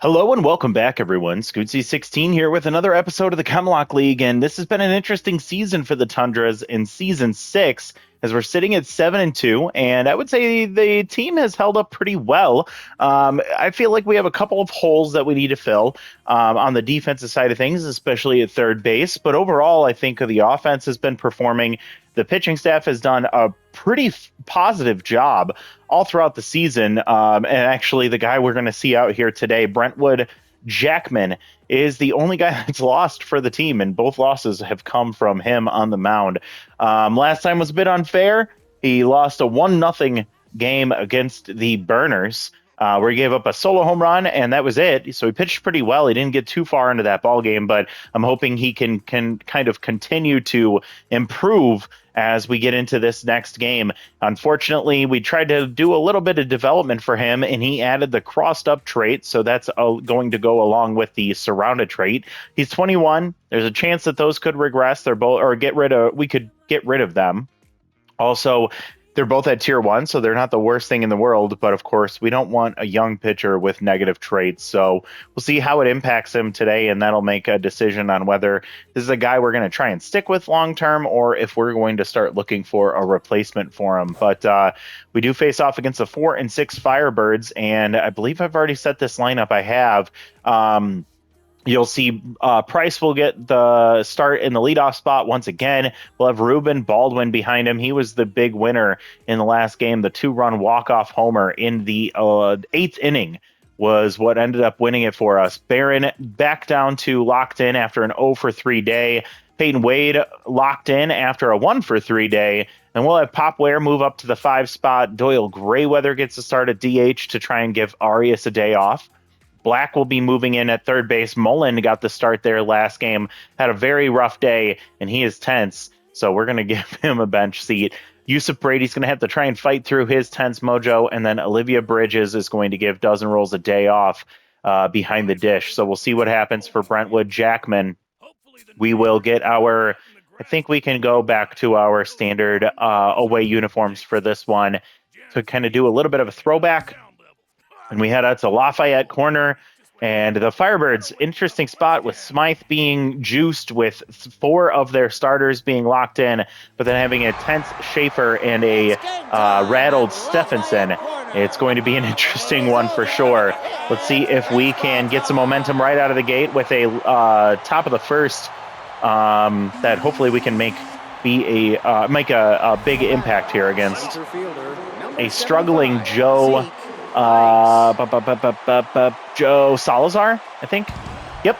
Hello and welcome back, everyone. Scootsy16 here with another episode of the Chem Lock League, and this has been an interesting season for the Tundras in Season 6, as we're sitting at 7-2, and I would say the team has held up pretty well. I feel like we have a couple of holes that we need to fill on the defensive side of things, especially at third base, but overall, I think the offense has been performing. The pitching staff has done a pretty positive job all throughout the season. And actually, the guy we're going to see out here today, Brentwood Jackman, is the only guy that's lost for the team, and both losses have come from him on the mound. Last time was a bit unfair. He lost a 1-0 game against the Burners, where he gave up a solo home run, and that was it. So he pitched pretty well. He didn't get too far into that ball game, but I'm hoping he can kind of continue to improve as we get into this next game. Unfortunately, we tried to do a little bit of development for him, and he added the crossed up trait, so that's going to go along with the surrounded trait. He's 21. There's a chance that those could regress. They're both, or we could get rid of them. Also, they're both at tier 1, so they're not the worst thing in the world, but of course, we don't want a young pitcher with negative traits, so we'll see how it impacts him today, and that'll make a decision on whether this is a guy we're going to try and stick with long-term, or if we're going to start looking for a replacement for him. But we do face off against the 4 and 6 Firebirds, and I believe I've already set this lineup. I have. You'll see Price will get the start in the leadoff spot once again. We'll have Ruben Baldwin behind him. He was the big winner in the last game. The 2-run walk-off homer in the 8th inning was what ended up winning it for us. Barron back down to locked in after an 0-for-3 day. Peyton Wade locked in after a 1-for-3 day. And we'll have Pop Ware move up to the 5 spot. Doyle Grayweather gets to start at DH to try and give Arias a day off. Black will be moving in at third base. Mullen got the start there last game, had a very rough day, and he is tense, so we're going to give him a bench seat. Yusuf Brady's going to have to try and fight through his tense mojo, and then Olivia Bridges is going to give Dozen Rolls a day off behind the dish. So we'll see what happens for Brentwood Jackman. We will get I think we can go back to our standard away uniforms for this one to kind of do a little bit of a throwback. And we head out to Lafayette Corner, and the Firebirds, interesting spot with Smythe being juiced with 4 of their starters being locked in, but then having a tense Schaefer and a rattled Stephenson. It's going to be an interesting one for sure. Let's see if we can get some momentum right out of the gate with a top of the first that hopefully we can make a big impact here against a struggling Joe Salazar, I think. Yep.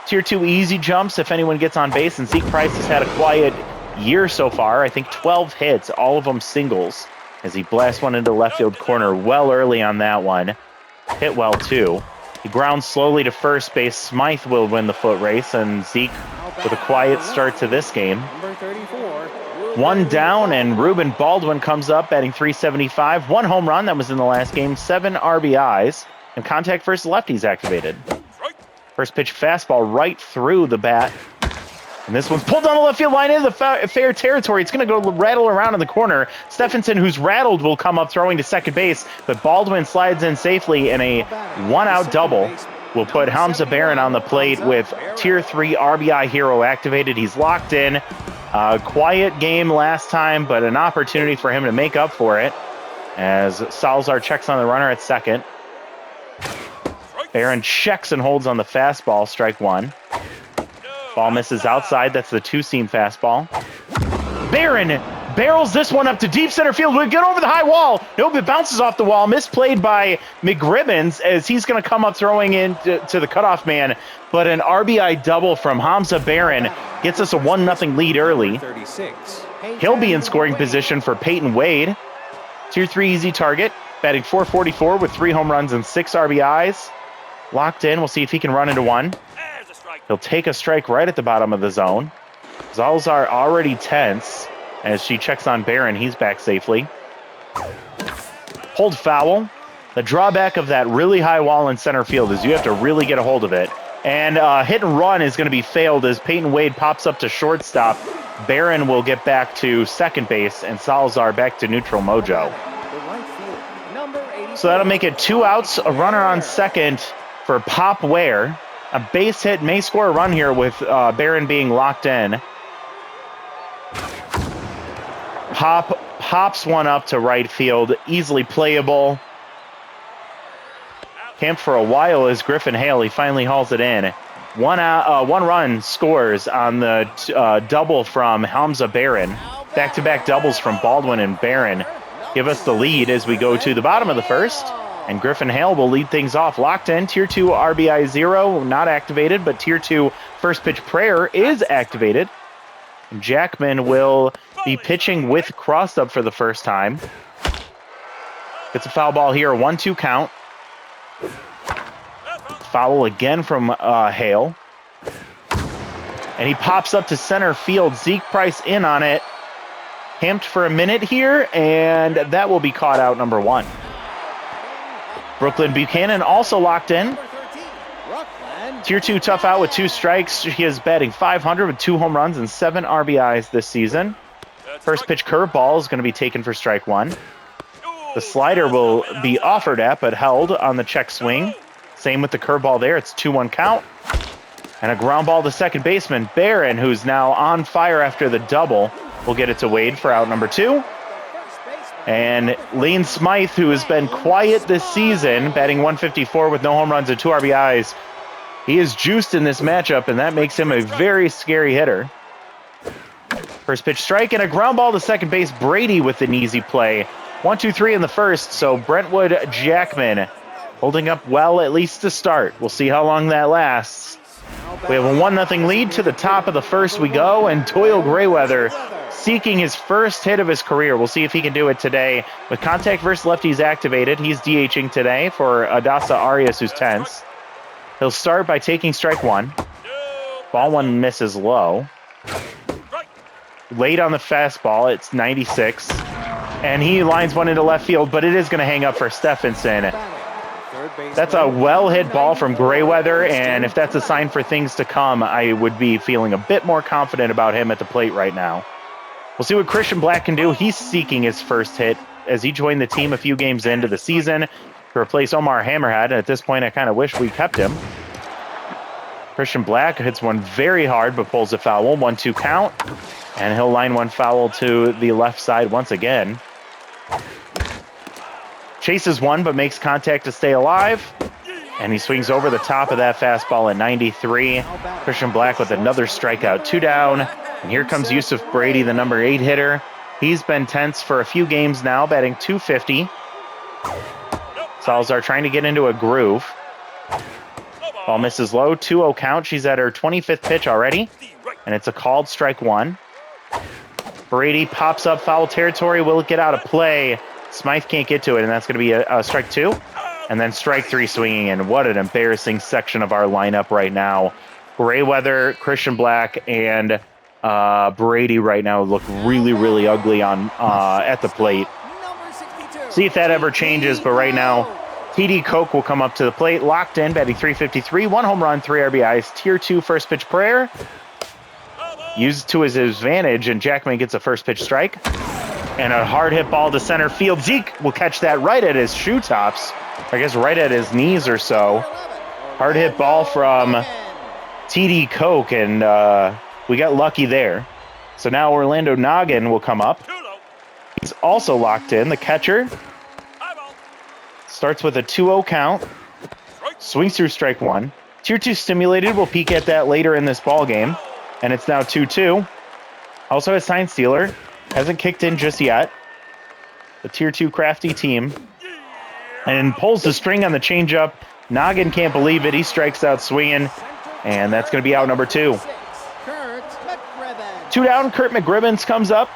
Tier 2 easy jumps if anyone gets on base, and Zeke Price has had a quiet year so far. I think 12 hits, all of them singles, as he blasts one into left field corner well early on that one. Hit well, too. He grounds slowly to first base. Smythe will win the foot race, and Zeke with a quiet start to this game. Number 34. 1 down, and Ruben Baldwin comes up, batting .375. 1 home run, that was in the last game. 7 RBIs, and contact versus lefties activated. First pitch fastball right through the bat. And this one's pulled down the left field line into the fair territory. It's going to go rattle around in the corner. Stephenson, who's rattled, will come up throwing to second base, but Baldwin slides in safely, and a 1-out double will put Hamza Barron on the plate with Tier 3 RBI hero activated. He's locked in. Quiet game last time, but an opportunity for him to make up for it as Salazar checks on the runner at second. Barron checks and holds on the fastball, strike 1. Ball misses outside. That's the 2-seam fastball. Barron barrels this one up to deep center field. We get over the high wall. Nope, it bounces off the wall. Misplayed by McGribbons as he's going to come up throwing in to the cutoff man. But an RBI double from Hamza Barron gets us a 1-0 lead early. He'll be in scoring position for Peyton Wade. Tier 3 easy target. Batting .444 with 3 home runs and 6 RBIs. Locked in. We'll see if he can run into one. He'll take a strike right at the bottom of the zone. Zalzar already tense as she checks on Barron. He's back safely. Hold foul. The drawback of that really high wall in center field is you have to really get a hold of it. And hit and run is going to be failed as Peyton Wade pops up to shortstop. Barron will get back to second base and Salazar back to neutral mojo. So that'll make it 2 outs, a runner on second for Pop Ware. A base hit may score a run here with Barron being locked in. Pops one up to right field, easily playable. Camped for a while is Griffin Hale. He finally hauls it in. One run scores on the double from Hamza Barron. Back-to-back doubles from Baldwin and Barron give us the lead as we go to the bottom of the first. And Griffin Hale will lead things off. Locked in, Tier 2 RBI 0, not activated, but Tier 2 first pitch prayer is activated. Jackman will be pitching with crossed up for the first time. Gets a foul ball here, 1-2 count. Foul again from Hale. And he pops up to center field. Zeke Price in on it. Camped for a minute here, and that will be caught out, number 1. Brooklyn Buchanan also locked in. Tier 2 tough out with 2 strikes. He is batting .500 with 2 home runs and 7 RBIs this season. First pitch curveball is going to be taken for strike 1. The slider will be offered at, but held on the check swing. Same with the curveball there. It's 2-1 count. And a ground ball to second baseman. Barron, who's now on fire after the double, will get it to Wade for out number 2. And Lane Smythe, who has been quiet this season, batting .154 with no home runs and 2 RBIs. He is juiced in this matchup, and that makes him a very scary hitter. First pitch strike and a ground ball to second base. Brady with an easy play. 1-2-3 in the first, so Brentwood Jackman holding up well, at least to start. We'll see how long that lasts. We have a 1-0 lead. To the top of the first we go, and Doyle Grayweather seeking his first hit of his career. We'll see if he can do it today. With contact versus lefties activated, he's DHing today for Adasa Arias, who's tense. He'll start by taking strike 1. Ball 1 misses low. Late on the fastball, it's 96. And he lines one into left field, but it is going to hang up for Stephenson. That's a well-hit ball from Grayweather, and if that's a sign for things to come, I would be feeling a bit more confident about him at the plate right now. We'll see what Christian Black can do. He's seeking his first hit as he joined the team a few games into the season to replace Omar Hammerhead, and at this point I kind of wish we kept him. Christian Black hits one very hard but pulls a foul. 1-2 count, and he'll line one foul to the left side once again. Chases one but makes contact to stay alive, and he swings over the top of that fastball at 93. Christian Black with another strikeout, 2 down, and here comes Yusuf Brady, the number 8 hitter. He's been tense for a few games now, batting .250. Salazar trying to get into a groove. Ball misses low, 2-0 count. She's at her 25th pitch already, and it's a called strike 1. Brady pops up foul territory. Will it get out of play? Smythe can't get to it, and that's going to be a strike 2. And then strike 3 swinging in. What an embarrassing section of our lineup right now. Grayweather, Christian Black, and Brady right now look really, really ugly on at the plate. See if that ever changes, but right now, TD Koch will come up to the plate, locked in, batting .353, 1 home run, 3 RBIs, Tier 2 first pitch prayer. Used to his advantage, and Jackman gets a first pitch strike. And a hard hit ball to center field. Zeke will catch that right at his shoe tops. I guess right at his knees or so. Hard hit ball from TD Koch, and we got lucky there. So now Orlando Noggin will come up. He's also locked in. The catcher starts with a 2-0 count. Swings through strike 1. Tier 2 stimulated. We'll peek at that later in this ball game. And it's now 2-2. Also has sign stealer. Hasn't kicked in just yet. The Tier 2 crafty team. And pulls the string on the changeup. Noggin can't believe it. He strikes out swinging. And that's going to be out number 2. 2 down, Kurt McGribbons comes up.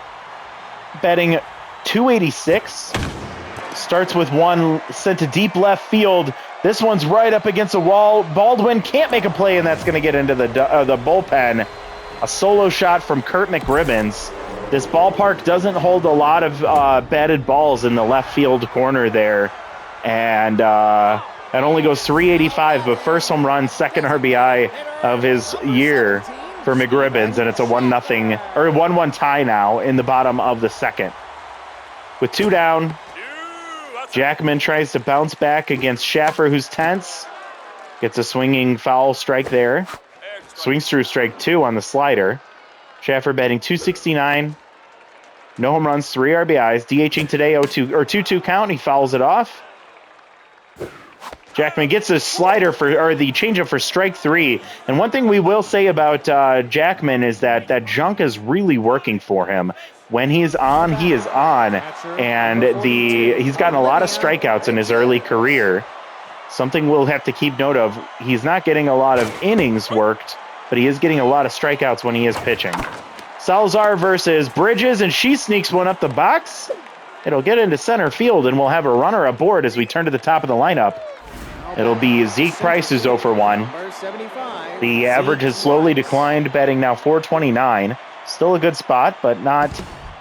Batting .286. Starts with one sent to deep left field. This one's right up against the wall. Baldwin can't make a play, and that's going to get into the bullpen. A solo shot from Kurt McGribbons. This ballpark doesn't hold a lot of batted balls in the left field corner there. And that only goes .385, but first home run, second RBI of his year for McGribbons, and it's a 1-1 tie now in the bottom of the second. With 2 down, Jackman tries to bounce back against Schaffer, who's tense. Gets a swinging foul strike there. Swings through strike 2 on the slider. Schaffer batting .269. No home runs, 3 RBIs. DHing today 2-2 count. He fouls it off. Jackman gets a slider or the changeup for strike 3. And one thing we will say about Jackman is that junk is really working for him. When he's on, he is on. And he's gotten a lot of strikeouts in his early career. Something we'll have to keep note of. He's not getting a lot of innings worked, but he is getting a lot of strikeouts when he is pitching. Salazar versus Bridges, and she sneaks one up the box. It'll get into center field, and we'll have a runner aboard as we turn to the top of the lineup. It'll be Zeke Price, who's 0 for 1. The average has slowly declined, batting now .429. Still a good spot, but not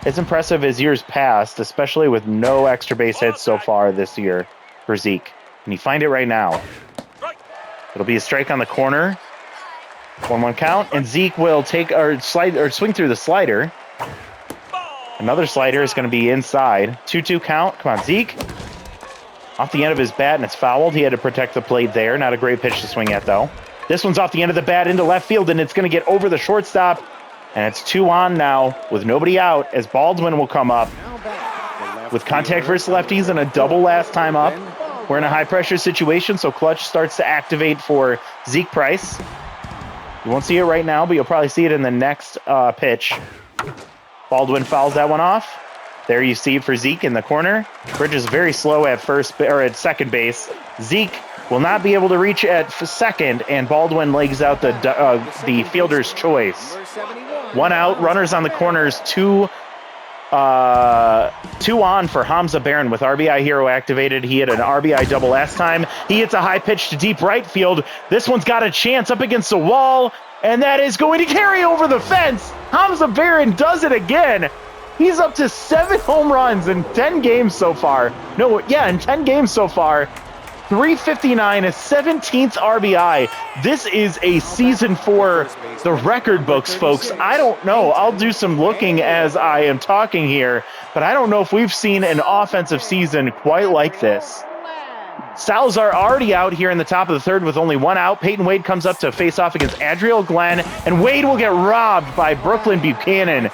as impressive as years past, especially with no extra base hits so far this year for Zeke. Can you find it right now? It'll be a strike on the corner. 1-1 count, and Zeke will swing through the slider. Another slider is going to be inside. 2-2 count. Come on, Zeke. Off the end of his bat, and it's fouled. He had to protect the plate there. Not a great pitch to swing at, though. This one's off the end of the bat into left field, and it's going to get over the shortstop. And it's 2 on now with nobody out as Baldwin will come up. With contact versus lefties and a double last time up. We're in a high-pressure situation, so clutch starts to activate for Zeke Price. You won't see it right now, but you'll probably see it in the next pitch. Baldwin fouls that one off. There you see it for Zeke in the corner. Bridges very slow at second base. Zeke will not be able to reach at second, and Baldwin legs out the fielder's choice. 1 out, runners on the corners, 2 on for Hamza Barron with RBI Hero activated. He hit an RBI double last time. He hits a high pitch to deep right field. This one's got a chance up against the wall, and that is going to carry over the fence. Hamza Barron does it again. He's up to 7 home runs in 10 games so far. In 10 games so far. 359, a 17th RBI. This is a season for the record books, folks. I don't know. I'll do some looking as I am talking here, but I don't know if we've seen an offensive season quite like this. Salazar already out here in the top of the third with only 1 out. Peyton Wade comes up to face off against Adriel Glenn, and Wade will get robbed by Brooklyn Buchanan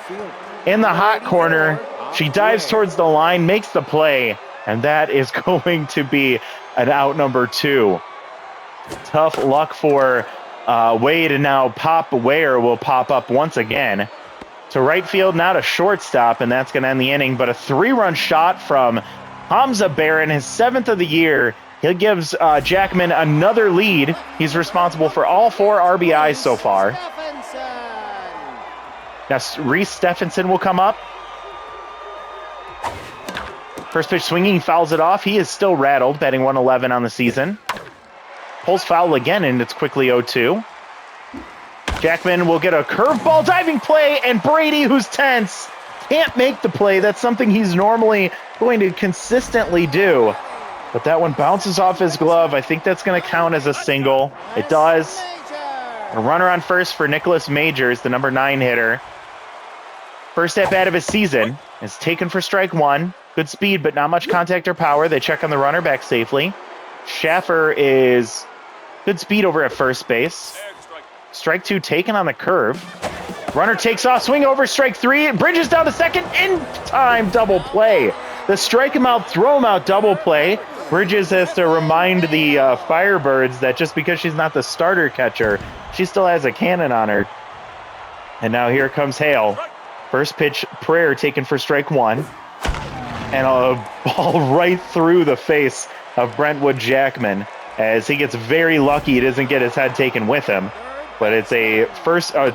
in the hot corner. She dives towards the line, makes the play, and that is going to be an out number 2. Tough luck for Wade, and now Pop Ware will pop up once again to right field, now to shortstop, and that's going to end the inning. But a 3-run shot from Hamza Barron, his 7th of the year. He gives Jackman another lead. He's responsible for all 4 RBIs so far. Now Reese Stephenson will come up. First pitch swinging, fouls it off. He is still rattled, batting .111 on the season. Pulls foul again, and it's quickly 0-2. Jackman will get a curveball diving play, and Brady, who's tense, can't make the play. That's something he's normally going to consistently do. But that one bounces off his glove. I think that's going to count as a single. It does. A runner on first for Nicholas Majors, the number 9 hitter. First at bat of his season is taken for strike 1. Good speed, but not much contact or power. They check on the runner back safely. Schaffer is good speed over at first base. Strike 2 taken on the curve. Runner takes off, swing over, strike 3. Bridges down to second, in time, double play. The strike him out, throw him out, double play. Bridges has to remind the Firebirds that just because she's not the starter catcher, she still has a cannon on her. And now here comes Hale. First pitch, Prayer taken for strike 1. And a ball right through the face of Brentwood Jackman as he gets very lucky he doesn't get his head taken with him. But it's a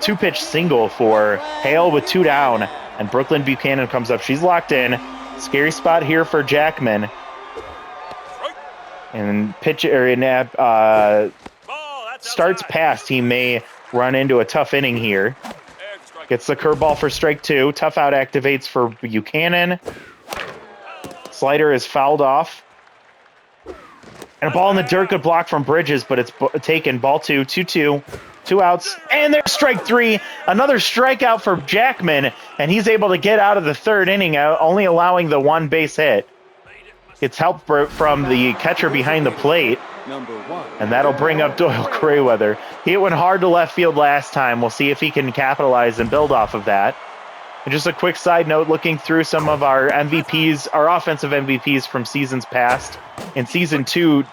two-pitch single for Hale with 2 down, and Brooklyn Buchanan comes up. She's locked in. Scary spot here for Jackman. And starts past. He may run into a tough inning here. Gets the curveball for strike 2. Tough out activates for Buchanan. Slider is fouled off. And a ball in the dirt, good block from Bridges, but it's taken. Ball 2, 2-2. 2 outs, and there's strike 3. Another strikeout for Jackman, and he's able to get out of the third inning, only allowing the 1 base hit. Gets help from the catcher behind the plate. And that'll bring up Doyle Grayweather. He went hard to left field last time. We'll see if he can capitalize and build off of that. And just a quick side note, looking through some of our MVPs, our offensive MVPs from seasons past. In Season 2,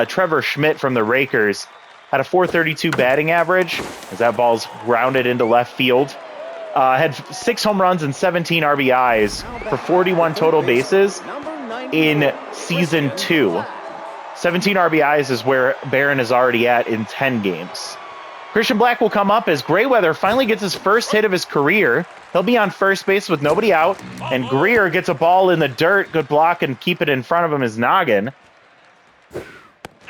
Trevor Schmidt from the Rakers had a .432 batting average as that ball's grounded into left field. Had 6 home runs and 17 RBIs for 41 total bases in Season 2. 17 RBIs is where Barron is already at in 10 games. Christian Black will come up as Grayweather finally gets his first hit of his career. He'll be on first base with nobody out, and Greer gets a ball in the dirt. Good block and keep it in front of him is Noggin.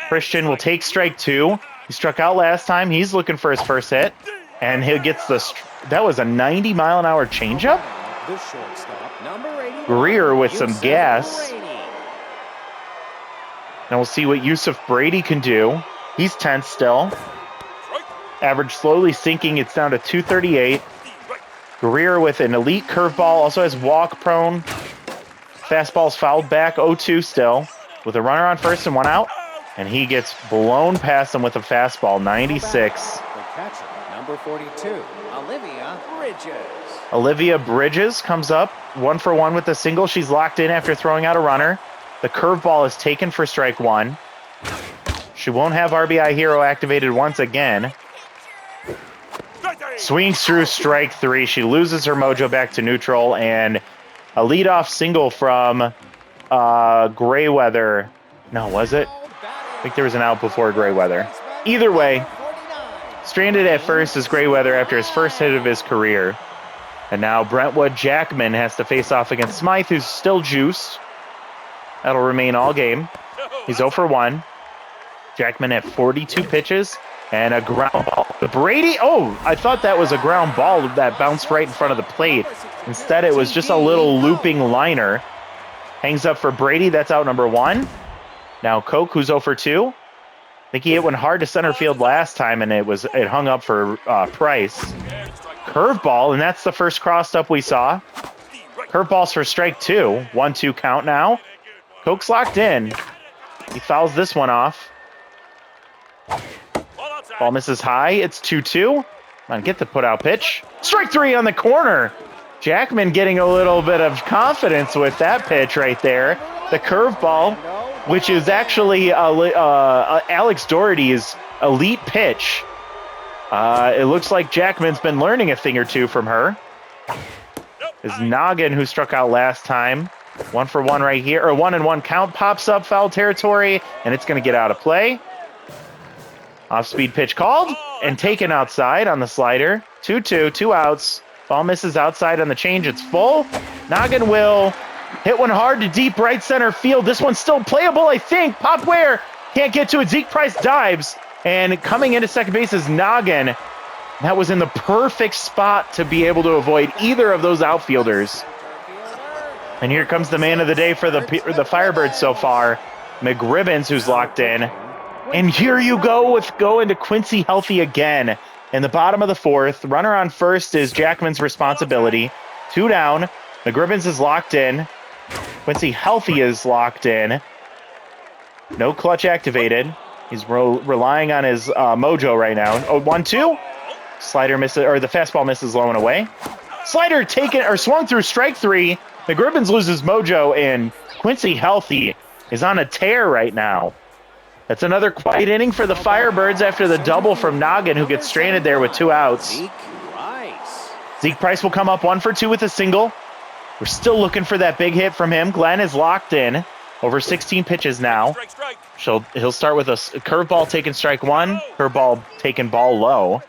Christian will take strike 2. He struck out last time. He's looking for his first hit, and he gets that was a 90-mile-an-hour changeup? Greer with some gas. Now we'll see what Yusuf Brady can do. He's tense still. Average slowly sinking. It's down to 238. Greer with an elite curveball. Also has walk prone. Fastball's fouled back. 0-2 still. With a runner on first and 1 out. And he gets blown past him with a fastball. 96. The catcher, number 42, Olivia Bridges. Olivia Bridges comes up 1 for 1 with a single. She's locked in after throwing out a runner. The curveball is taken for strike 1. She won't have RBI Hero activated once again. Swings through strike 3. She loses her mojo back to neutral, and a leadoff single from Grayweather. No, was it? I think there was an out before Grayweather. Either way, stranded at first is Grayweather after his first hit of his career. And now Brentwood Jackman has to face off against Smythe, who's still juiced. That'll remain all game. He's 0 for 1. Jackman at 42 pitches and a ground ball. Brady, I thought that was a ground ball that bounced right in front of the plate. Instead, it was just a little looping liner. Hangs up for Brady. That's out number 1. Now Koch, who's 0 for 2. I think he hit one hard to center field last time, and it hung up for Price. Curveball, and that's the first crossed up we saw. Curveball's for strike 2. 1-2 count now. Koch's locked in. He fouls this one off. Ball misses high. It's 2-2. Come on, get the put-out pitch. Strike 3 on the corner. Jackman getting a little bit of confidence with that pitch right there. The curveball, which is actually Alex Doherty's elite pitch. It looks like Jackman's been learning a thing or two from her. Is Noggin, who struck out last time. 1 for 1 right here, or 1-1 count pops up, foul territory, and it's going to get out of play. Off-speed pitch called and taken outside on the slider. 2-2, 2 outs. Ball misses outside on the change. It's full. Noggin will hit one hard to deep right center field. This one's still playable, I think. Pop where? Can't get to it. Zeke Price dives, and coming into second base is Noggin. That was in the perfect spot to be able to avoid either of those outfielders. And here comes the man of the day for the Firebirds so far, McGribbons, who's locked in. And here you go into Quincy Healthy again. In the bottom of the 4th, runner on first is Jackman's responsibility. 2 down. McGribbons is locked in. Quincy Healthy is locked in. No clutch activated. He's relying on his mojo right now. 1-2. Slider misses, or the fastball misses low and away. Slider taken or swung through strike 3. McGribbons loses mojo, and Quincy Healthy is on a tear right now. That's another quiet inning for the Firebirds after the double from Noggin, who gets stranded there with 2 outs. Zeke Price will come up 1 for 2 with a single. We're still looking for that big hit from him. Glenn is locked in. Over 16 pitches now. He'll start with a curveball taking strike 1. Curveball taking ball low.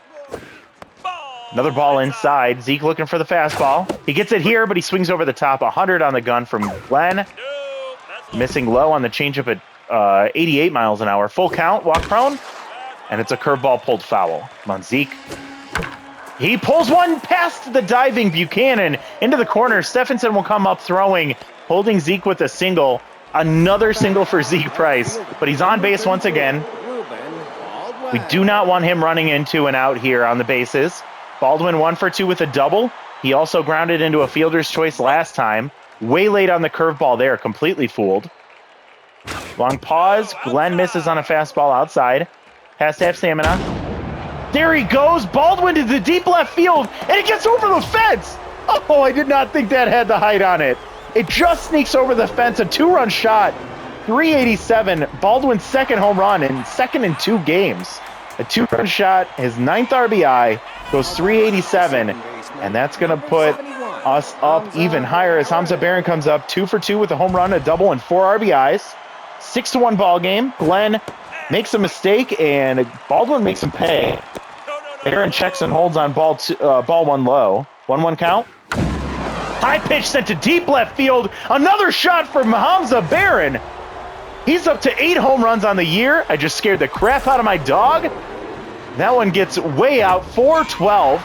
Another ball inside. Zeke looking for the fastball. He gets it here, but he swings over the top. 100 on the gun from Glenn. Missing low on the changeup at 88 miles an hour. Full count, walk prone. And it's a curveball pulled foul. Come on, Zeke. He pulls one past the diving Buchanan into the corner. Stephenson will come up throwing, holding Zeke with a single. Another single for Zeke Price, but he's on base once again. We do not want him running into and out here on the bases. Baldwin 1 for 2 with a double. He also grounded into a fielder's choice last time. Way late on the curveball there, completely fooled. Long pause. Glenn misses on a fastball outside. Has to have stamina. There he goes. Baldwin to the deep left field, and it gets over the fence. Oh, I did not think that had the height on it. It just sneaks over the fence. A 2-run shot. 387. Baldwin's second home run and second in 2 games. A 2-run shot, his 9th RBI, goes 387, and that's going to put us up even higher as Hamza Barron comes up 2 for 2 with a home run, a double, and 4 RBIs. 6-1 ball game. Glenn makes a mistake, and Baldwin makes him pay. Barron checks and holds on ball 1 low. 1-1 count. High pitch sent to deep left field. Another shot from Hamza Barron. He's up to 8 home runs on the year. I just scared the crap out of my dog. That one gets way out. 412.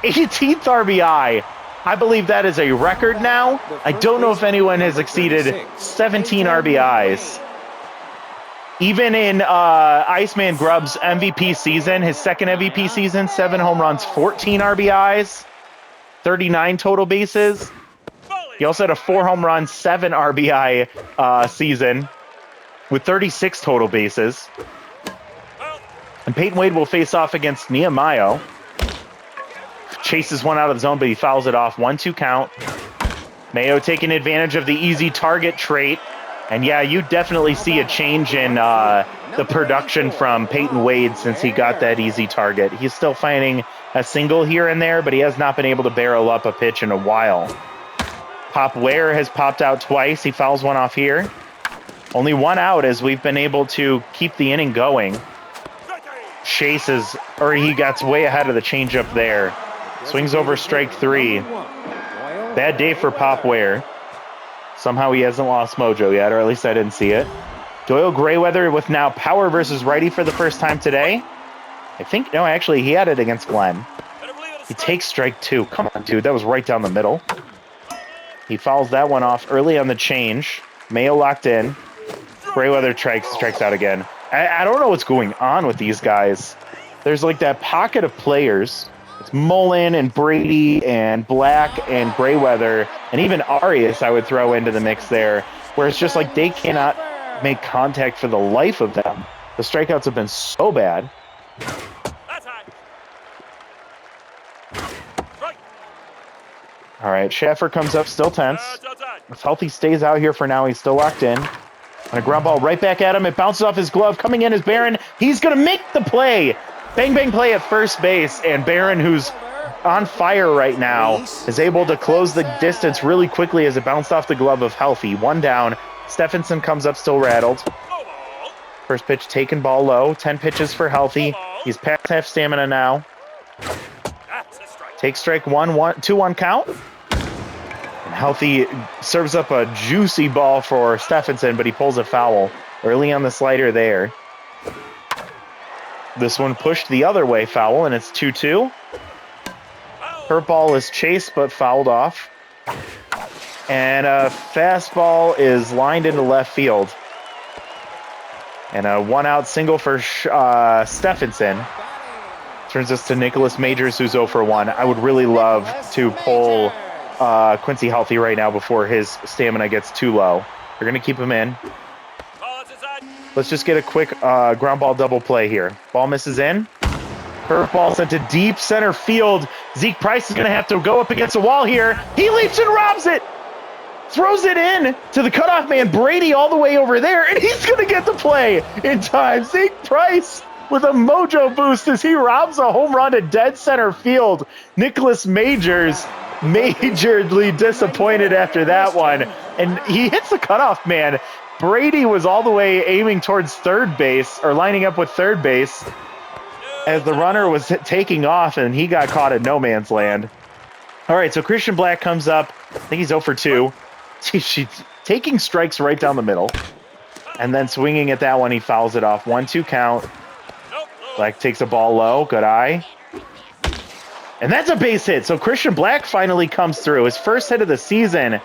18th RBI. I believe that is a record now. I don't know if anyone has exceeded 17 RBIs. Even in Iceman Grubb's MVP season, his second MVP season, 7 home runs, 14 RBIs, 39 total bases. He also had a 4 home run, 7 RBI season with 36 total bases. And Peyton Wade will face off against Nehemiah. Chases one out of the zone, but he fouls it off. 1-2 count. Mayo taking advantage of the easy target trait. And yeah, you definitely see a change in the production from Peyton Wade since he got that easy target. He's still finding a single here and there, but he has not been able to barrel up a pitch in a while. Pop Ware has popped out twice. He fouls one off here. Only 1 out as we've been able to keep the inning going. Chases, or he gets way ahead of the changeup there. Swings over strike 3. Bad day for Pop Ware. Somehow he hasn't lost mojo yet, or at least I didn't see it. Doyle Grayweather with now power versus righty for the first time today. I think, no, actually, he had it against Glenn. He takes strike 2. Come on, dude, that was right down the middle. He fouls that one off early on the change. Mayo locked in. Grayweather strikes out again. I don't know what's going on with these guys. There's like that pocket of players. It's Mullen and Brady and Black and Grayweather and even Arias I would throw into the mix there, where it's just like they cannot make contact for the life of them. The strikeouts have been so bad. All right, Schaffer comes up, still tense. If Healthy stays out here for now, he's still locked in. And a ground ball right back at him. It bounces off his glove. Coming in is Barron. He's going to make the play. Bang, bang play at first base. And Barron, who's on fire right now, is able to close the distance really quickly as it bounced off the glove of Healthy. 1 down. Stephenson comes up still rattled. First pitch taken, ball low. 10 pitches for Healthy. He's past half stamina now. Takes strike 1, 2-1 count. And Healthy serves up a juicy ball for Stephenson, but he pulls a foul early on the slider there. This one pushed the other way, foul, and it's 2-2. Hurt ball is chased but fouled off. And a fastball is lined into left field. And a 1-out single for Stephenson. Turns us to Nicholas Majors, who's 0 for 1. I would really love to pull Quincy Healthy right now before his stamina gets too low. We're going to keep him in. Let's just get a quick ground ball double play here. Ball misses in. Curveball sent to deep center field. Zeke Price is going to have to go up against the wall here. He leaps and robs it. Throws it in to the cutoff man, Brady, all the way over there, and he's going to get the play in time. Zeke Price with a mojo boost as he robs a home run to dead center field. Nicholas Majors majorly disappointed after that one, and he hits the cutoff man. Brady was all the way aiming towards third base, or lining up with third base, as the runner was taking off, and he got caught in no man's land. All right, so Christian Black comes up. I think he's 0 for 2. She's taking strikes right down the middle, and then swinging at that one, he fouls it off. 1-2 count. Black takes a ball low. Good eye. And that's a base hit. So Christian Black finally comes through. His first hit of the season.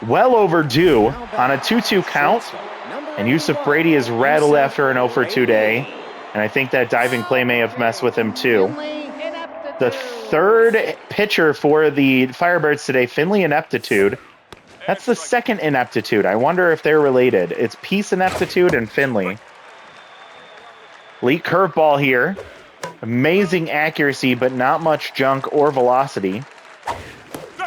Well overdue on a 2-2 count. And Yusuf Brady is rattled after an 0 for 2 day. And I think that diving play may have messed with him too. The third pitcher for the Firebirds today, Finley Ineptitude. That's the second ineptitude. I wonder if they're related. It's Peace Ineptitude and Finley. Elite curveball here. Amazing accuracy, but not much junk or velocity.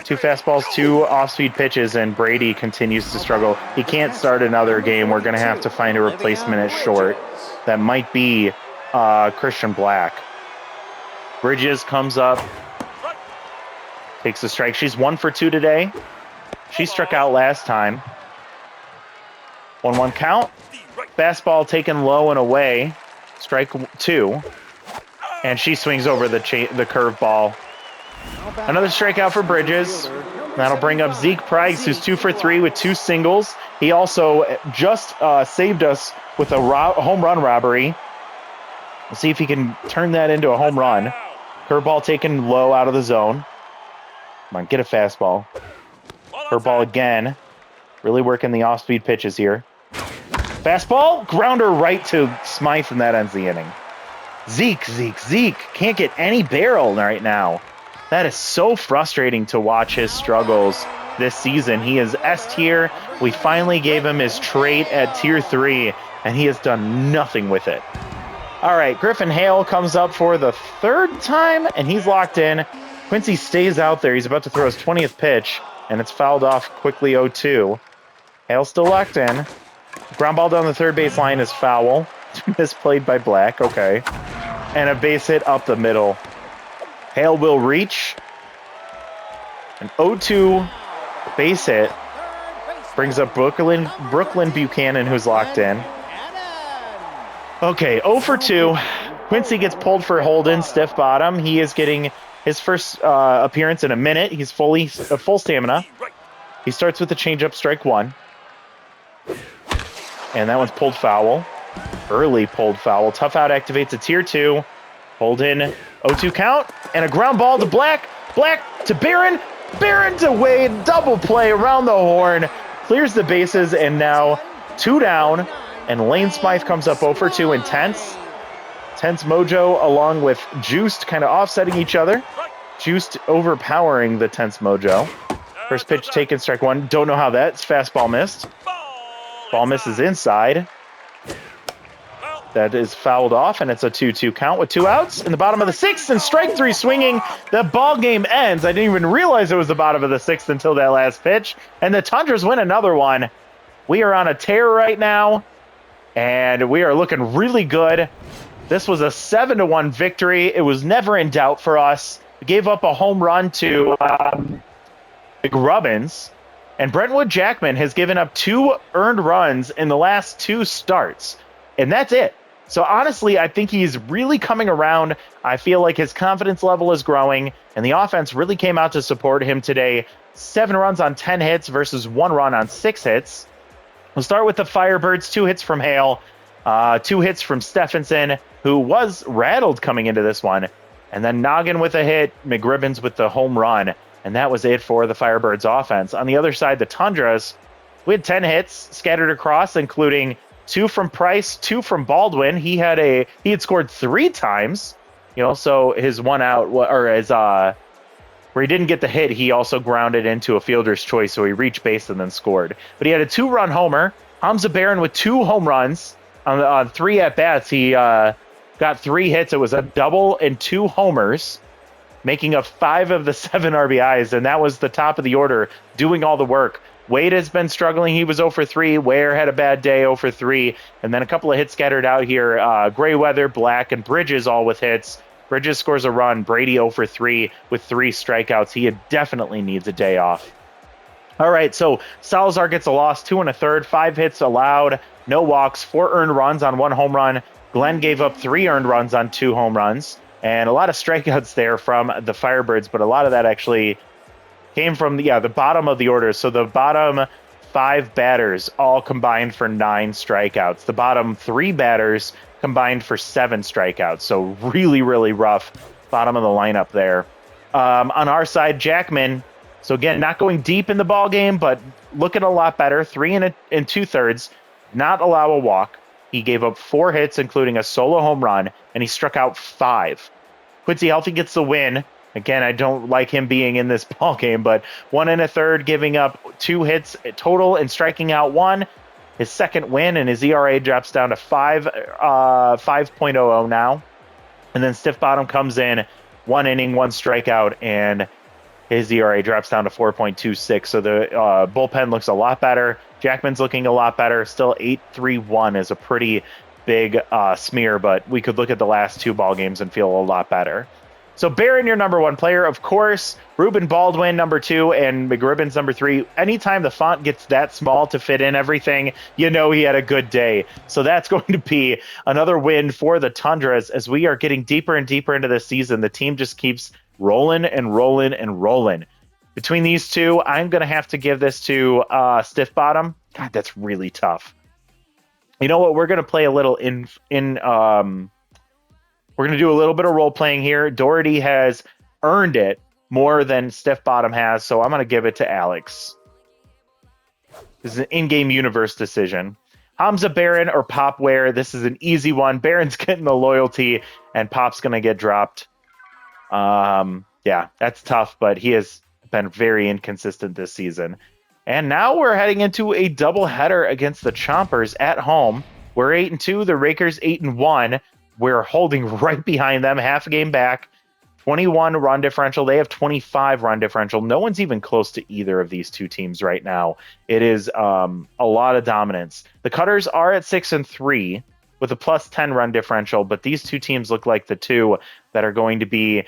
2 fastballs, 2 off-speed pitches, and Brady continues to struggle. He can't start another game. We're going to have to find a replacement at short. That might be Christian Black. Bridges comes up. Takes a strike. She's 1 for 2 today. She struck out last time. 1-1 count. Fastball taken low and away. Strike 2. And she swings over the curveball. Another strikeout for Bridges. That'll bring up Zeke Price, who's 2 for 3 with 2 singles. He also just saved us with a home run robbery. We'll see if he can turn that into a home run. Curveball taken low out of the zone. Come on, get a fastball. Curveball again. Really working the off-speed pitches here. Fastball, grounder right to Smythe, and that ends the inning. Zeke. Can't get any barrel right now. That is so frustrating to watch his struggles this season. He is S tier. We finally gave him his trait at tier 3, and he has done nothing with it. All right, Griffin Hale comes up for the 3rd time, and he's locked in. Quincy stays out there. He's about to throw his 20th pitch, and it's fouled off quickly 0-2. Hale still locked in. Ground ball down the third base line is foul. Misplayed by Black, okay. And a base hit up the middle. Hale will reach. An 0-2 base hit brings up Brooklyn Buchanan, who's locked in. Okay, 0 for 2. Quincy gets pulled for Holden, stiff bottom. He is getting his first appearance in a minute. He's full stamina. He starts with the changeup, strike 1. And that one's pulled foul. Early pulled foul. Tough out activates a tier 2. Holden, 0-2 count. And a ground ball to Black. Black to Barron. Barron to Wade. Double play around the horn. Clears the bases, and now 2 down. And Lane Smythe comes up 0 for 2 in Tense. Tense Mojo along with Juiced kind of offsetting each other. Juiced overpowering the Tense Mojo. First pitch taken, strike 1. Don't know how that's fastball missed. Ball misses inside. That is fouled off, and it's a 2-2 count with 2 outs in the bottom of the 6th, and strike 3 swinging. The ball game ends. I didn't even realize it was the bottom of the 6th until that last pitch, and the Tundras win another one. We are on a tear right now, and we are looking really good. This was a 7-1 victory. It was never in doubt for us. We gave up a home run to McRubbins, and Brentwood Jackman has given up 2 earned runs in the last 2 starts, and that's it. So honestly, I think he's really coming around. I feel like his confidence level is growing, and the offense really came out to support him today. 7 runs on 10 hits versus 1 run on 6 hits. We'll start with the Firebirds. 2 hits from Hale, 2 hits from Stephenson, who was rattled coming into this one, and then Noggin with a hit, McRibbons with the home run, and that was it for the Firebirds offense. On the other side, the Tundras, we had 10 hits scattered across, including 2 from Price, 2 from Baldwin. He had scored 3 times, so his one out, or his where he didn't get the hit, he also grounded into a fielder's choice, so he reached base and then scored. But he had a 2-run homer. Hamza Barron with 2 home runs on 3 at bats. He got 3 hits. It was a double and 2 homers, making up 5 of the 7 RBIs, and that was the top of the order, doing all the work. Wade has been struggling. He was 0 for 3. Ware had a bad day, 0 for 3. And then a couple of hits scattered out here. Grayweather, Black, and Bridges all with hits. Bridges scores a run. Brady 0 for 3 with 3 strikeouts. He definitely needs a day off. All right, so Salazar gets a loss, 2 1/3, 5 hits allowed, no walks, 4 earned runs on 1 home run. Glenn gave up 3 earned runs on 2 home runs. And a lot of strikeouts there from the Firebirds, but a lot of that actually came from the bottom of the order. So the bottom 5 batters all combined for 9 strikeouts. The bottom 3 batters combined for 7 strikeouts. So really, really rough bottom of the lineup there. On our side, Jackman, so again, not going deep in the ball game, but looking a lot better. 3 2/3, not allow a walk. He gave up 4 hits, including a solo home run, and he struck out 5. Quincy Healthy gets the win, Again, I don't like him being in this ball game, but 1 1/3, giving up 2 hits total and striking out 1. His second win, and his ERA drops down to 5.00 now. And then Stiff Bottom comes in, 1 inning, 1 strikeout, and his ERA drops down to 4.26. So the bullpen looks a lot better. Jackman's looking a lot better. Still 8.31 is a pretty big smear, but we could look at the last 2 ball games and feel a lot better. So Barron, your number 1 player, of course. Ruben Baldwin, number 2, and McGribbon's number 3. Anytime the font gets that small to fit in everything, you know he had a good day. So that's going to be another win for the Tundras as we are getting deeper and deeper into this season. The team just keeps rolling and rolling and rolling. Between these two, I'm going to have to give this to Stiff Bottom. God, that's really tough. You know what? We're going to play a little we're going to do a little bit of role playing here. Doherty has earned it more than Stiff Bottom has, so I'm going to give it to Alex. This is an in-game universe decision. Hamza Barron or Pop Ware. This is an easy one. Barron's getting the loyalty, and Pop's going to get dropped. Yeah, that's tough, but he has been very inconsistent this season. And now we're heading into a doubleheader against the Chompers at home. We're 8-2. The Rakers 8-1. We're holding right behind them, half a game back. 21 run differential. They have 25 run differential. No one's even close to either of these two teams right now. It is a lot of dominance. The Cutters are at 6-3 with a plus 10 run differential, but these two teams look like the two that are going to be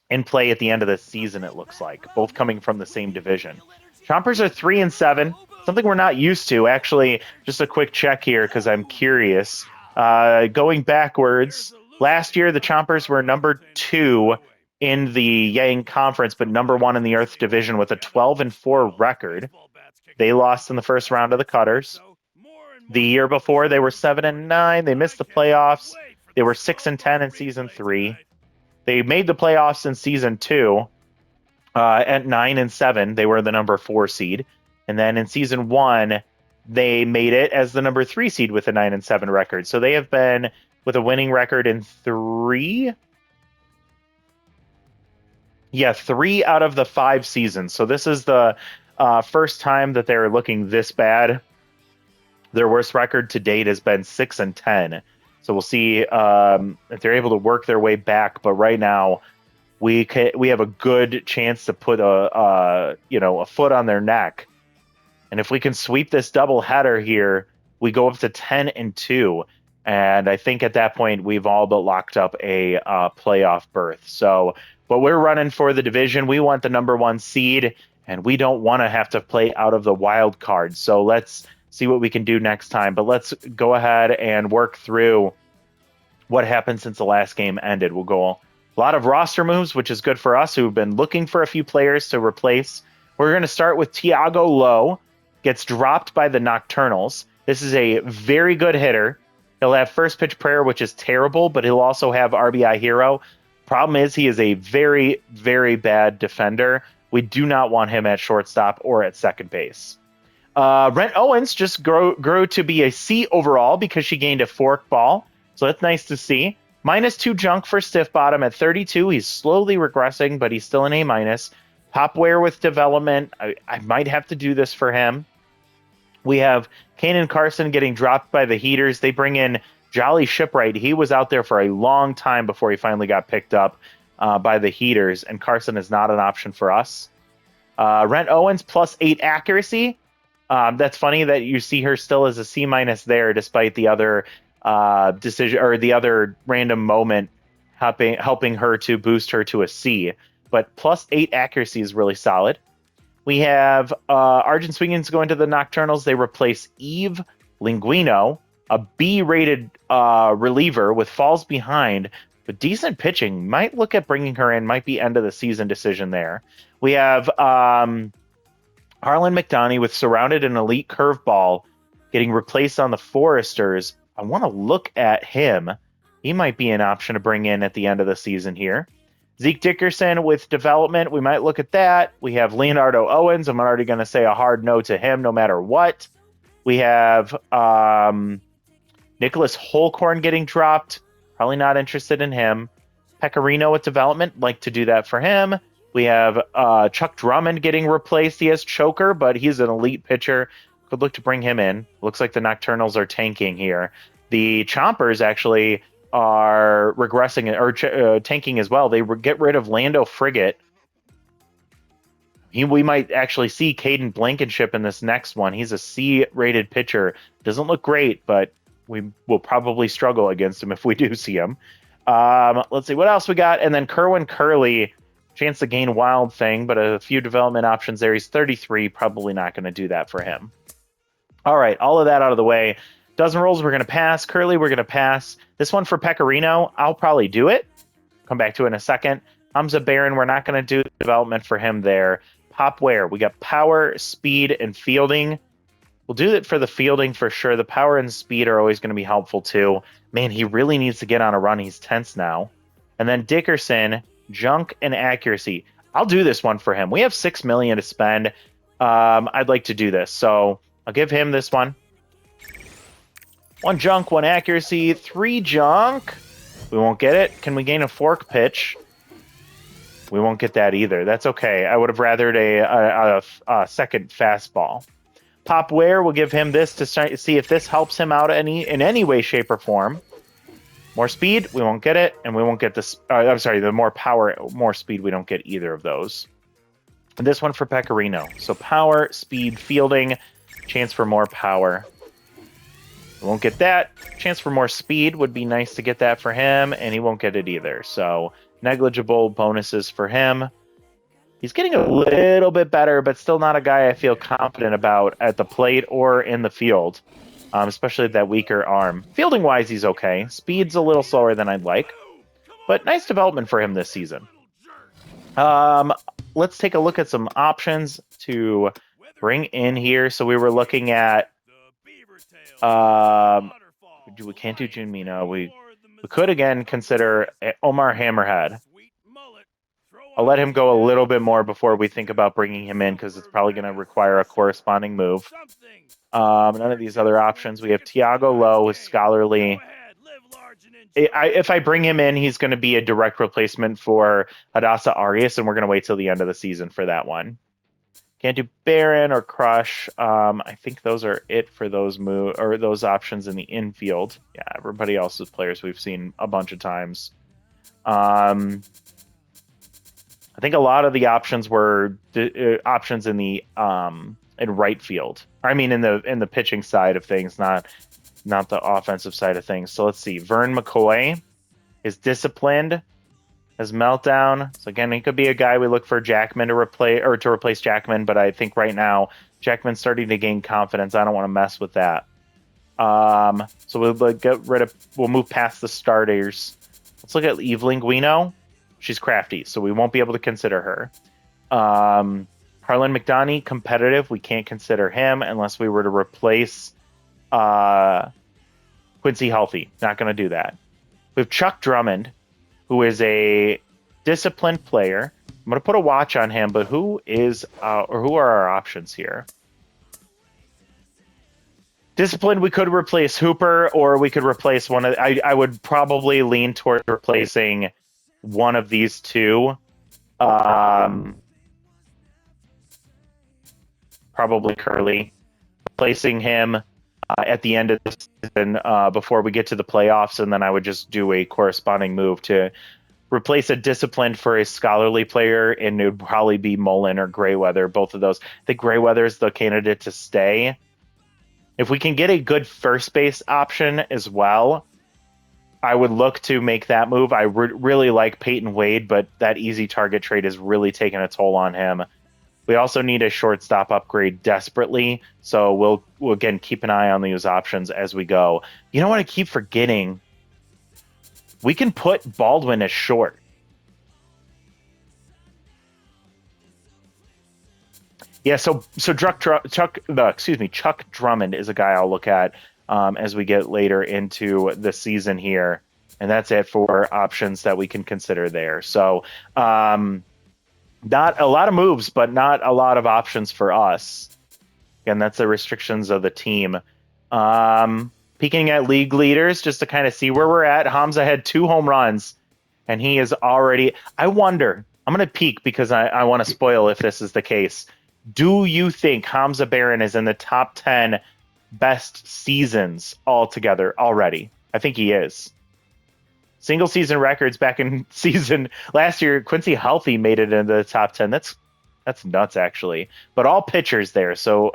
in play at the end of the season, it looks like, both coming from the same division. Chompers are 3-7, something we're not used to. Actually, just a quick check here because I'm curious. Going backwards, last year the Chompers were number 2 in the Yang Conference, but number 1 in the Earth Division with a 12-4 record. They lost in the first round of the Cutters. The year before, they were 7-9. They missed the playoffs. They were 6-10 in Season 3. They made the playoffs in Season 2 at 9-7. They were the number 4 seed. And then in Season 1, they made it as the number 3 seed with a 9-7 record. So they have been with a winning record in 3 out of the 5 seasons. So this is the first time that they're looking this bad. Their worst record to date has been 6-10. So we'll see if they're able to work their way back. But right now, we have a good chance to put a foot on their neck. And if we can sweep this double header here, we go up to 10-2. And I think at that point, we've all but locked up a playoff berth. So, but we're running for the division. We want the number 1 seed, and we don't want to have to play out of the wild card. So let's see what we can do next time. But let's go ahead and work through what happened since the last game ended. We'll go a lot of roster moves, which is good for us who've been looking for a few players to replace. We're going to start with Tiago Lowe. Gets dropped by the Nocturnals. This is a very good hitter. He'll have first pitch prayer, which is terrible, but he'll also have RBI hero. Problem is he is a very, very bad defender. We do not want him at shortstop or at second base. Rent Owens just grew to be a C overall because she gained a fork ball. So that's nice to see. -2 junk for Stiff Bottom at 32. He's slowly regressing, but he's still an A-. Popware with development. I might have to do this for him. We have Kanan Carson getting dropped by the Heaters. They bring in Jolly Shipwright. He was out there for a long time before he finally got picked up by the Heaters, and Carson is not an option for us. Rent Owens +8 accuracy. That's funny that you see her still as a C- there, despite the other decision or the other random moment helping her to boost her to a C. But +8 accuracy is really solid. We have Argent Swingins going to the Nocturnals. They replace Eve Linguino, a B-rated reliever with falls behind, but decent pitching. Might look at bringing her in. Might be end of the season decision there. We have Harlan McDonough with surrounded an elite curveball getting replaced on the Foresters. I want to look at him. He might be an option to bring in at the end of the season here. Zeke Dickerson with development. We might look at that. We have Leonardo Owens. I'm already going to say a hard no to him no matter what. We have Nicholas Holcorn getting dropped. Probably not interested in him. Pecorino with development, like to do that for him. We have Chuck Drummond getting replaced. He has choker, but he's an elite pitcher. Could look to bring him in. Looks like the Nocturnals are tanking here. The Chompers actually are regressing or tanking as well. They get rid of Lando Frigate. We might actually see Caden Blankenship in this next one. He's a C-rated pitcher. Doesn't look great, but we will probably struggle against him if we do see him. Let's see what else we got. And then Kerwin Curley, chance to gain wild thing, but a few development options there. He's 33, probably not going to do that for him. All right, all of that out of the way. Dozen rolls, we're going to pass. Curley, we're going to pass. This one for Pecorino, I'll probably do it. Come back to it in a second. Hamza Barron, we're not going to do development for him there. Pop Ware, we got power, speed, and fielding. We'll do it for the fielding for sure. The power and speed are always going to be helpful too. Man, he really needs to get on a run. He's tense now. And then Dickerson, junk and accuracy. I'll do this one for him. We have $6 million to spend. I'd like to do this, so I'll give him this one. 1 junk, 1 accuracy, 3 junk. We won't get it. Can we gain a fork pitch? We won't get that either. That's okay. I would have rathered a second fastball. Pop Ware, we'll give him this to see if this helps him out in any way, shape, or form. More speed, we won't get it, and we won't get this. I'm sorry, the more power, more speed, we don't get either of those. And this one for Pecorino. So power, speed, fielding, chance for more power. We won't get that. Chance for more speed would be nice to get that for him, and he won't get it either. So negligible bonuses for him. He's getting a little bit better, but still not a guy I feel confident about at the plate or in the field, especially that weaker arm. Fielding-wise, he's okay. Speed's a little slower than I'd like, but nice development for him this season. Let's take a look at some options to bring in here. So we were looking at... we can't do June Mino. We could, again, consider Omar Hammerhead. I'll let him go a little bit more before we think about bringing him in, because it's probably going to require a corresponding move. None of these other options. We have Tiago Lowe with Scholarly. If I bring him in, he's going to be a direct replacement for Hadassah Arias, and we're going to wait till the end of the season for that one. Can't do Barron or Crush. I think those are it for those those options in the infield. Yeah, everybody else's players we've seen a bunch of times. I think a lot of the options were options in the in right field. I mean, in the pitching side of things, not the offensive side of things. So let's see. Vern McCoy is disciplined, has meltdown. So again, he could be a guy we look for Jackman to replace Jackman. But I think right now Jackman's starting to gain confidence. I don't want to mess with that. So we'll move past the starters. Let's look at Evelyn Guino. She's crafty, so we won't be able to consider her. Harlan McDonough, competitive. We can't consider him unless we were to replace Quincy Healthy. Not going to do that. We have Chuck Drummond, who is a disciplined player. I'm going to put a watch on him, but who are our options here? Disciplined, we could replace Hooper, or we could replace one of... I would probably lean toward replacing one of these two. Probably Curley. Replacing him at the end of the season before we get to the playoffs, and then I would just do a corresponding move to replace a disciplined for a scholarly player, and it would probably be Mullen or Grayweather, both of those. I think Grayweather is the candidate to stay. If we can get a good first base option as well, I would look to make that move. I really like Peyton Wade, but that easy target trade is really taking a toll on him. We also need a shortstop upgrade desperately, so we'll again keep an eye on these options as we go. You know what I keep forgetting? We can put Baldwin as short. Yeah, so Chuck Drummond is a guy I'll look at as we get later into the season here, and that's it for options that we can consider there. So not a lot of moves, but not a lot of options for us. Again, that's the restrictions of the team. Peeking at league leaders just to kind of see where we're at. Hamza had 2 home runs And he is already, I wonder, I'm going to peek because I want to spoil if this is the case. Do you think Hamza Barron is in the top 10 best seasons altogether already? I think he is. Single season records back in season last year, Quincy Healthy made it into the top 10. That's nuts, actually. But all pitchers there. So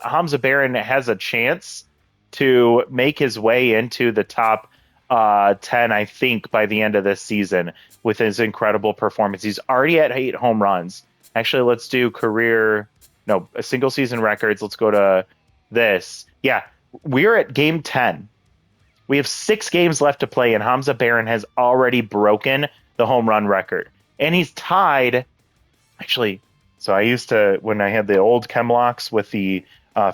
Hamza Barron has a chance to make his way into the top 10, I think, by the end of this season with his incredible performance. He's already at 8 home runs. Actually, let's do single season records. Let's go to this. Yeah, we're at game 10. We have 6 games left to play, and Hamza Barron has already broken the home run record. And he's tied. Actually, so I used to, when I had the old Chem Locks with the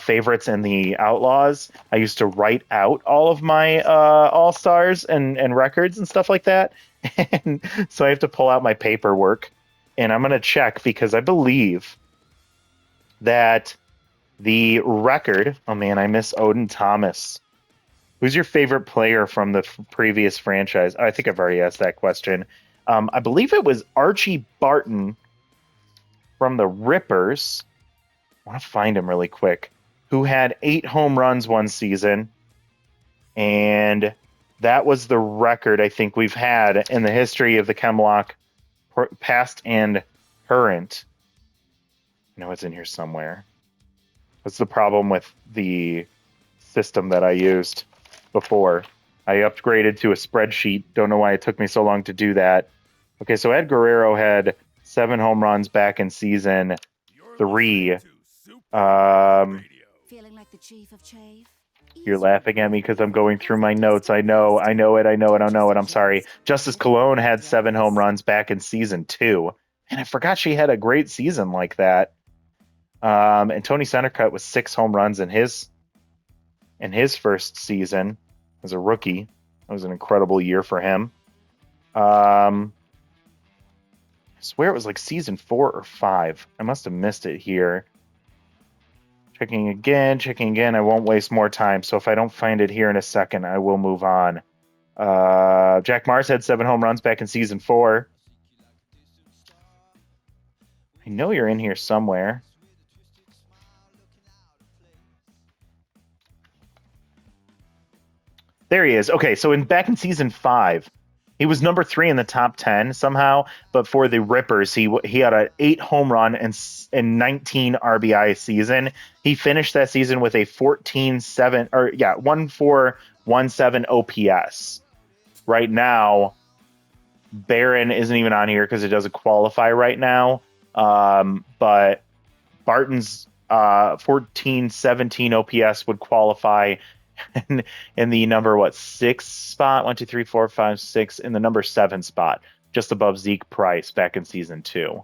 favorites and the outlaws, I used to write out all of my all-stars and records and stuff like that. And so I have to pull out my paperwork, and I'm going to check because I believe that the record, oh man, I miss Odin Thomas. Who's your favorite player from the previous franchise? I think I've already asked that question. I believe it was Archie Barton from the Rippers. I want to find him really quick. Who had 8 home runs one season. And that was the record I think we've had in the history of the Chem Lock, past and current. I know it's in here somewhere. What's the problem with the system that I used before? I upgraded to a spreadsheet. Don't know why it took me so long to do that. Okay, so Ed Guerrero had 7 home runs back in season 3. Feeling like the chief of Chave? You're laughing at me because I'm going through my notes. I know it. I'm sorry. Justice Cologne had 7 home runs back in season 2. And I forgot she had a great season like that. And Tony Centercut was 6 home runs in his first season as a rookie. That was an incredible year for him. I swear it was like season 4 or 5. I must have missed it here. Checking again. I won't waste more time. So if I don't find it here in a second, I will move on. Jack Mars had 7 home runs back in season 4. I know you're in here somewhere. There he is. Okay, so back in season 5, he was number 3 in the top 10 somehow, but for the Rippers, he had an 8 home run and 19 RBI season. He finished that season with a 1417 OPS. Right now, Barron isn't even on here because it doesn't qualify right now. But Barton's 1417 OPS would qualify in the number 6 spot, 1, 2, 3, 4, 5, 6, in the number 7 spot, just above Zeke Price back in season 2.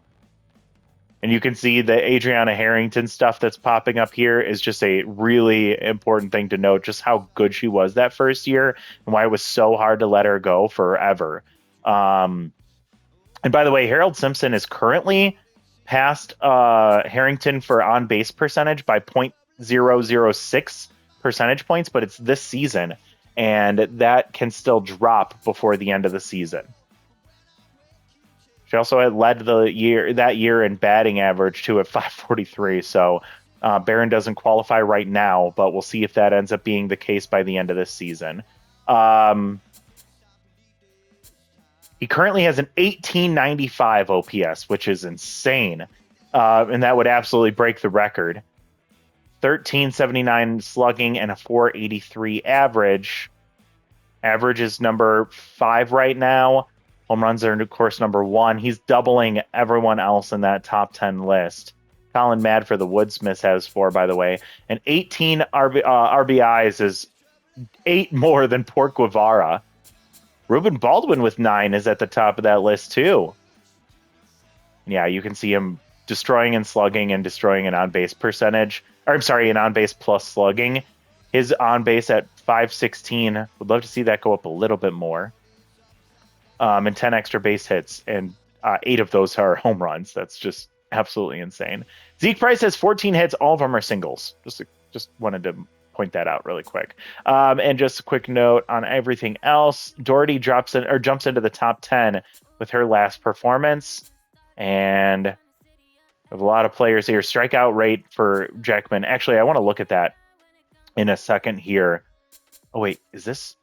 And you can see the Adriana Harrington stuff that's popping up here is just a really important thing to note, just how good she was that first year and why it was so hard to let her go forever. And by the way, Harold Simpson is currently past Harrington for on-base percentage by 0.006 percentage points, but it's this season, and that can still drop before the end of the season. She also had led that year in batting average too at 543. So Barron doesn't qualify right now, but we'll see if that ends up being the case by the end of this season. He currently has an 1895 OPS, which is insane, and that would absolutely break the record. 1379 slugging and a 483 average. Average is number 5 right now. Home runs are, of course, number 1. He's doubling everyone else in that top 10 list. Colin Mad for the Woodsmiths has 4, by the way. And 18 RBIs is 8 more than Port Guevara. Ruben Baldwin with 9 is at the top of that list, too. Yeah, you can see him destroying and slugging and destroying an on-base percentage. Or, I'm sorry, an on-base plus slugging. His on-base at 516. Would love to see that go up a little bit more. And 10 extra base hits, and 8 of those are home runs. That's just absolutely insane. Zeke Price has 14 hits. All of them are singles. Just wanted to point that out really quick. And just a quick note on everything else. Doherty jumps into the top 10 with her last performance. And we have a lot of players here. Strikeout rate for Jackman. Actually, I want to look at that in a second here. Oh, wait, is this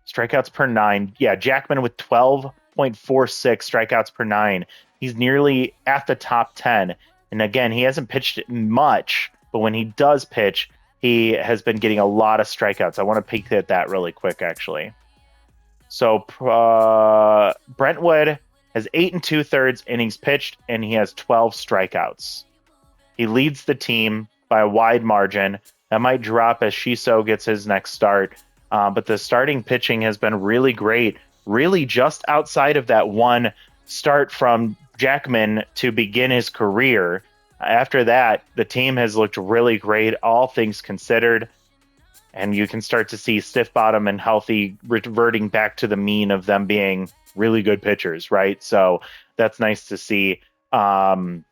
strikeouts per 9? Yeah, Jackman with 12.46 strikeouts per 9. He's nearly at the top 10. And again, he hasn't pitched much, but when he does pitch, he has been getting a lot of strikeouts. I want to peek at that really quick, actually. So Brentwood has 8 2/3 innings pitched, and he has 12 strikeouts. He leads the team by a wide margin. That might drop as Shiso gets his next start. But the starting pitching has been really great, really just outside of that one start from Jackman to begin his career. After that, the team has looked really great, all things considered. And you can start to see Stiff Bottom and Healthy reverting back to the mean of them being really good pitchers, right? So that's nice to see. But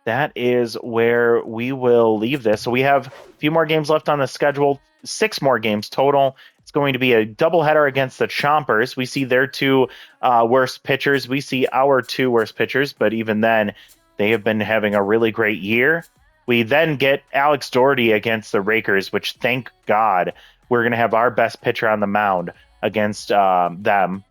that is where we will leave this. So we have a few more games left on the schedule, 6 more games total. It's going to be a doubleheader against the Chompers. We see their 2 worst pitchers. We see our 2 worst pitchers, but even then, they have been having a really great year. We then get Alex Doherty against the Rakers, which, thank God, we're going to have our best pitcher on the mound against them.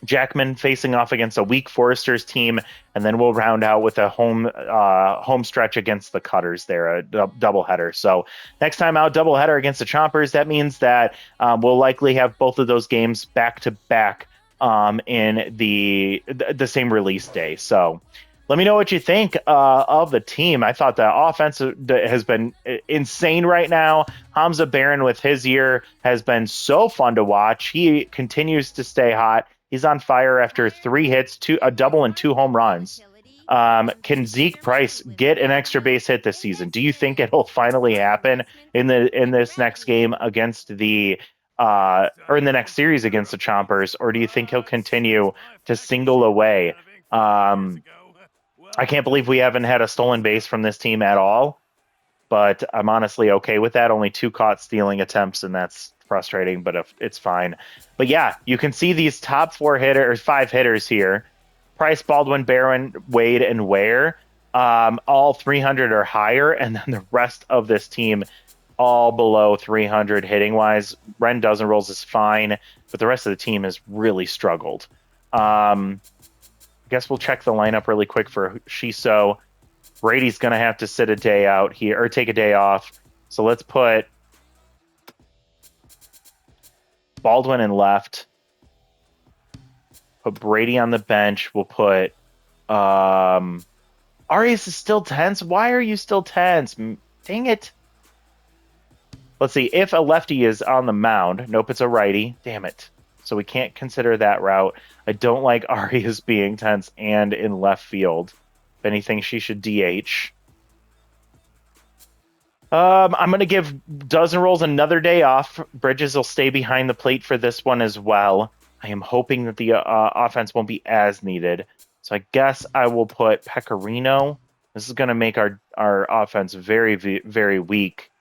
Jackman facing off against a weak Foresters team, and then we'll round out with a home stretch against the Cutters there, a doubleheader. So next time out, doubleheader against the Chompers. That means that we'll likely have both of those games back to back in the same release day. So let me know what you think of the team. I thought the offense has been insane right now. Hamza Barron with his year has been so fun to watch. He continues to stay hot. He's on fire after 3 hits, a double and 2 home runs. Can Zeke Price get an extra base hit this season? Do you think it'll finally happen in this next game against or in the next series against the Chompers, or do you think he'll continue to single away? I can't believe we haven't had a stolen base from this team at all, but I'm honestly okay with that. Only 2 caught stealing attempts, and that's frustrating, but it's fine. But yeah, you can see these top 5 hitters here: Price, Baldwin, Barron, Wade, and Ware, all 300 or higher, and then the rest of this team all below 300 hitting wise. Ren Dozen Rolls is fine, but the rest of the team has really struggled. I guess we'll check the lineup really quick for Shiso. Brady's gonna have to sit a day out here, or take a day off. So let's put Baldwin in left. Put Brady on the bench. We'll put Arias is still tense. Why are you still tense? Dang it. Let's see if a lefty is on the mound. Nope, it's a righty. Damn it. So we can't consider that route. I don't like Arias being tense and in left field. If anything, she should DH. I'm going to give Dozen Rolls another day off. Bridges will stay behind the plate for this one as well. I am hoping that the offense won't be as needed. So I guess I will put Pecorino. This is going to make our offense very, very weak.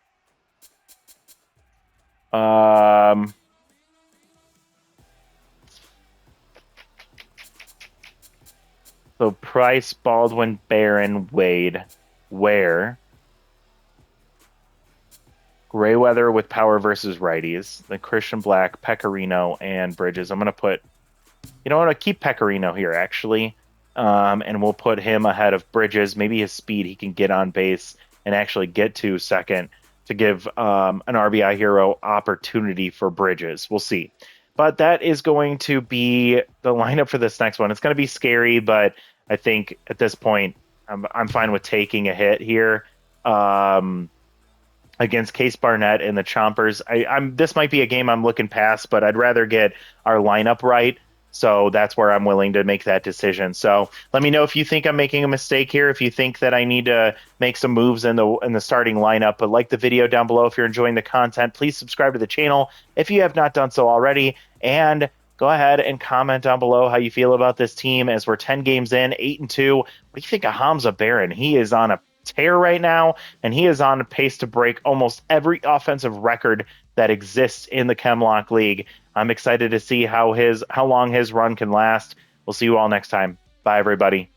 So Price, Baldwin, Barron, Wade, Ware. Grayweather with power versus righties. Then Christian Black, Pecorino, and Bridges. I'm going to put, you know what, I'll keep Pecorino here, actually. And we'll put him ahead of Bridges. Maybe his speed, he can get on base and actually get to second to give an RBI hero opportunity for Bridges. We'll see. But that is going to be the lineup for this next one. It's going to be scary, but I think at this point, I'm fine with taking a hit here. Against Case Barnett and the Chompers. This might be a game I'm looking past, but I'd rather get our lineup right. So that's where I'm willing to make that decision. So let me know if you think I'm making a mistake here, if you think that I need to make some moves in the starting lineup. But like the video down below if you're enjoying the content. Please subscribe to the channel if you have not done so already. And go ahead and comment down below how you feel about this team as we're 10 games in, 8-2. What do you think of Hamza Barron? He is on a tear right now, and he is on pace to break almost every offensive record that exists in the Chem Lock League. I'm excited to see how long his run can last. We'll see you all next time. Bye, everybody.